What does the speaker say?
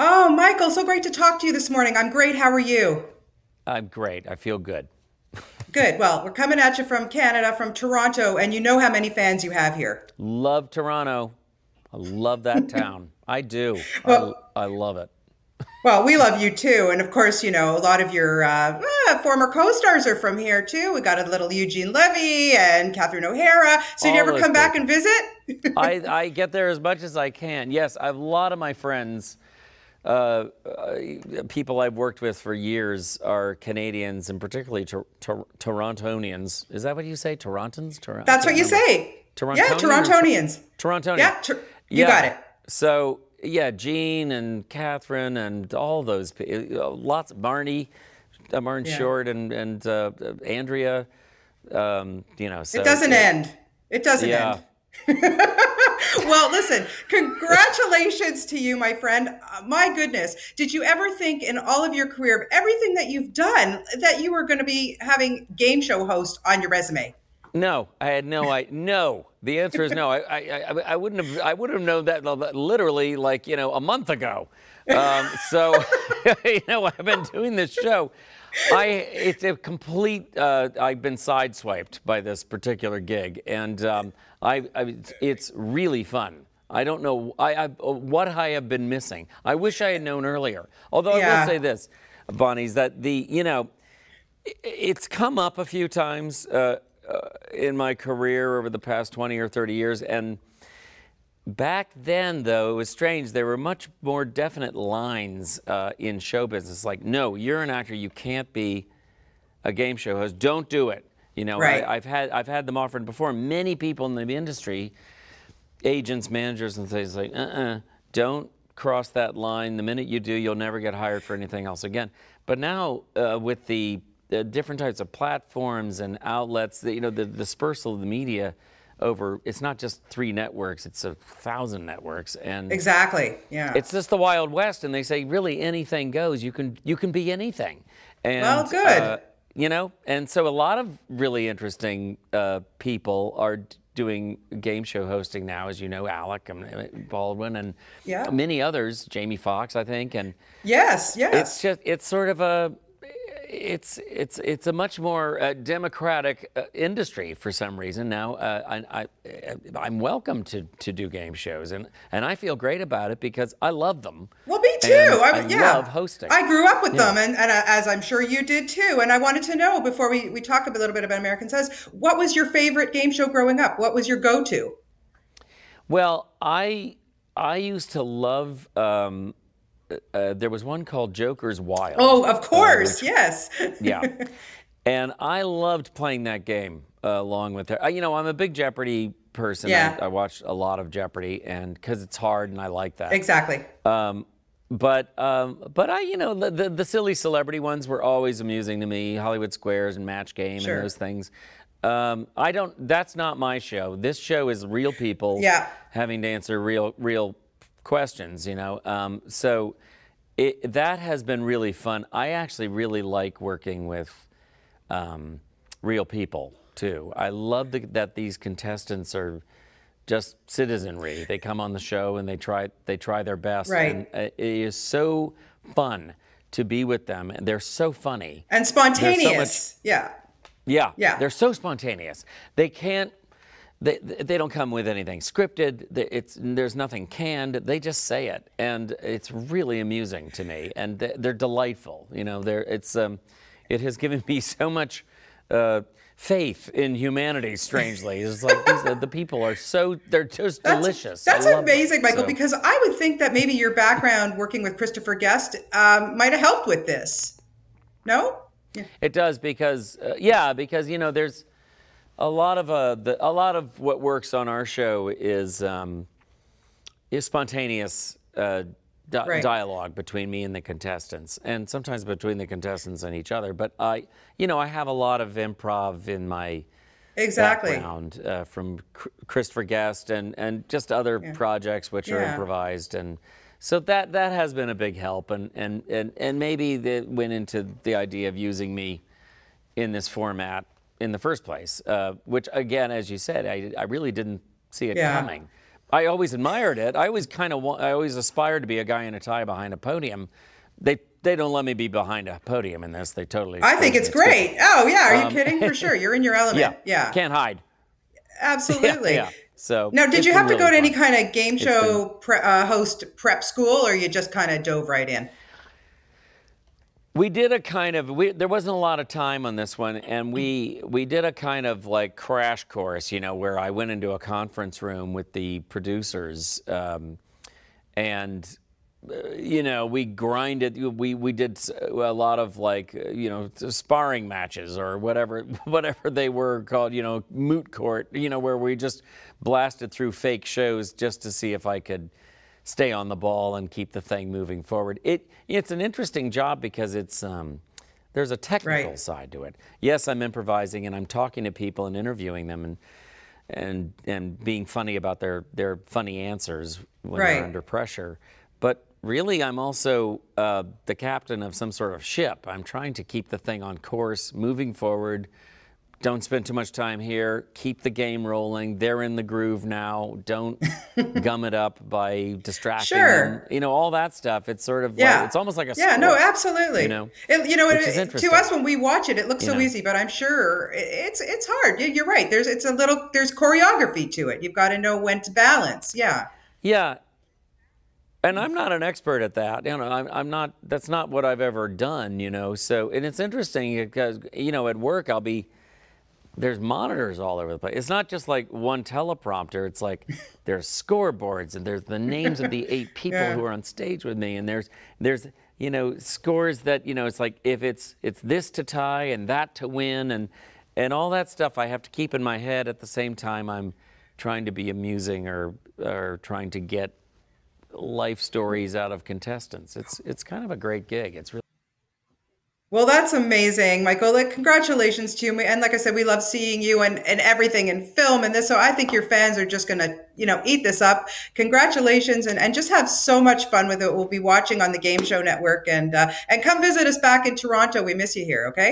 Oh, Michael, so great to talk to you this morning. I'm great. How are you? I'm great. I feel good. Good. Well, we're coming at you from Canada, from Toronto, and you know how many fans you have here. Love Toronto. I love that town. I do. Well, I love it. well, we love you too. And of course, a lot of your former co-stars are from here too. We got a little Eugene Levy and Catherine O'Hara. So you All ever those come back and people. visit? I get there as much as I can. Yes, I have a lot of my friends, uh, uh, people I've worked with for years, are Canadians and particularly Torontonians. Is that what you say? Torontons? I That's can't what you remember. say. Yeah, Torontonian or Torontonians. Torontonian? Yeah, you got Yeah. it. So yeah, Gene and Catherine and all those lots of Marnie, Martin Yeah. Short and Andrea. It So doesn't end. It doesn't yeah. end. Well, listen, congratulations to you, my friend. My goodness, did you ever think in all of your career, of everything that you've done, that you were going to be having game show host on your resume? No, I had no. No. The answer is no. I wouldn't have. I would have known that literally like a month ago. So I've been doing this show. It's a complete. I've been sideswiped by this particular gig, and it's really fun. I don't know what I have been missing. I wish I had known earlier. Although I will say Yeah, this, Bonnie, is that it's come up a few times in my career over the past 20 or 30 years, and back then, though, it was strange. There were much more definite lines in show business, like, no, you're an actor, you can't be a game show host. Don't do it. right. I've had them offered before. Many people in the industry, agents, managers, and things like, don't cross that line. The minute you do, you'll never get hired for anything else again. But now, with the different types of platforms and outlets, the dispersal of the media over, it's not just 3 networks, it's 1,000 networks, and Exactly. Yeah. it's just the Wild West. And they say really anything goes. You can be anything, Well, and good. and so a lot of really interesting people are doing game show hosting now, as you know, Alec Baldwin and Yeah. many others, Jamie Foxx, I think, and Yes, yes. it's sort of it's a much more democratic industry for some reason now. I'm welcome to do game shows, and I feel great about it because I love them, Well, me too. and I love Yeah. hosting. I grew up with Yeah. them, and as I'm sure you did too. And I wanted to know before we talk a little bit about American Says, what was your favorite game show growing up? What was your go-to? Well, I used to love. There was one called Joker's Wild, Oh, of course. which Yes. yeah, and I loved playing that game along with her. I'm a big Jeopardy person. I, Yeah, I watch a lot of Jeopardy, and because it's hard, and I like that. exactly. But the silly celebrity ones were always amusing to me. Hollywood Squares and Match Game and Sure. those things. I don't. That's not my show. This show is real people Yeah. having to answer real questions. So that has been really fun. I actually really like working with real people too. I love that these contestants are just citizenry. They come on the show and they try their best, and Right. it is so fun to be with them. And they're so funny. And There's so much. spontaneous. Yeah. Yeah, Yeah. they're so spontaneous. They can't. They don't come with anything scripted. There's nothing canned. They just say it, and it's really amusing to me. And they're delightful. It has given me so much faith in humanity. Strangely, it's like the people are they're just That's delicious. I that's love them. amazing, Michael, So because I would think that maybe your background working with Christopher Guest might have helped with this. No? Yeah. it does because there's a lot of what works on our show is spontaneous Right. dialogue between me and the contestants, and sometimes between the contestants and each other. But I have a lot of improv in my Exactly. background from Christopher Guest and just other Yeah. projects which are Yeah. improvised, and so that has been a big help, and maybe that went into the idea of using me in this format in the first place, which again, as you said, I really didn't see it Yeah. coming. I always admired it. I always I always aspired to be a guy in a tie behind a podium. They don't let me be behind a podium in this. They totally. I think it's great. Oh yeah, are you kidding? For sure, you're in your element. Yeah. Can't hide. Absolutely. Yeah. So now, did you have to go to any kind of game It's show host prep school, or you just kind of dove right in? We did a kind of there wasn't a lot of time on this one, and we did a kind of like crash course, you know, where I went into a conference room with the producers, and you know, we grinded. We did a lot of like you know, sparring matches or whatever they were called, you know, moot court, you know, where we just blasted through fake shows just to see if I could stay on the ball and keep the thing moving forward. It's an interesting job because it's there's a technical side to it. Yes, I'm improvising and I'm talking to people and interviewing them and being funny about their funny answers when they're under pressure. But really, I'm also the captain of some sort of ship. I'm trying to keep the thing on course, moving forward. Don't spend too much time here. Keep the game rolling. They're in the groove now. Don't gum it up by distracting them. You know, all that stuff. It's sort of like, it's almost like a sport, no, absolutely. You know, to us when we watch it, it looks so easy, but I'm sure it's hard. You're right. There's choreography to it. You've got to know when to balance. Yeah. Yeah. And I'm not an expert at that. You know, I'm not. That's not what I've ever done. You know. So, and it's interesting because you know, at work there's monitors all over the place. It's not just like one teleprompter. It's like there's scoreboards and there's the names of the 8 people who are on stage with me, and there's you know, scores that, you know, it's like if it's this to tie and that to win and all that stuff I have to keep in my head at the same time I'm trying to be amusing or trying to get life stories out of contestants. It's kind of a great gig. It's really Well, that's amazing, Michael. Like, congratulations to you. And like I said, we love seeing you and everything in film and this. So I think your fans are just going to, you know, eat this up. Congratulations and just have so much fun with it. We'll be watching on the Game Show Network and come visit us back in Toronto. We miss you here. Okay.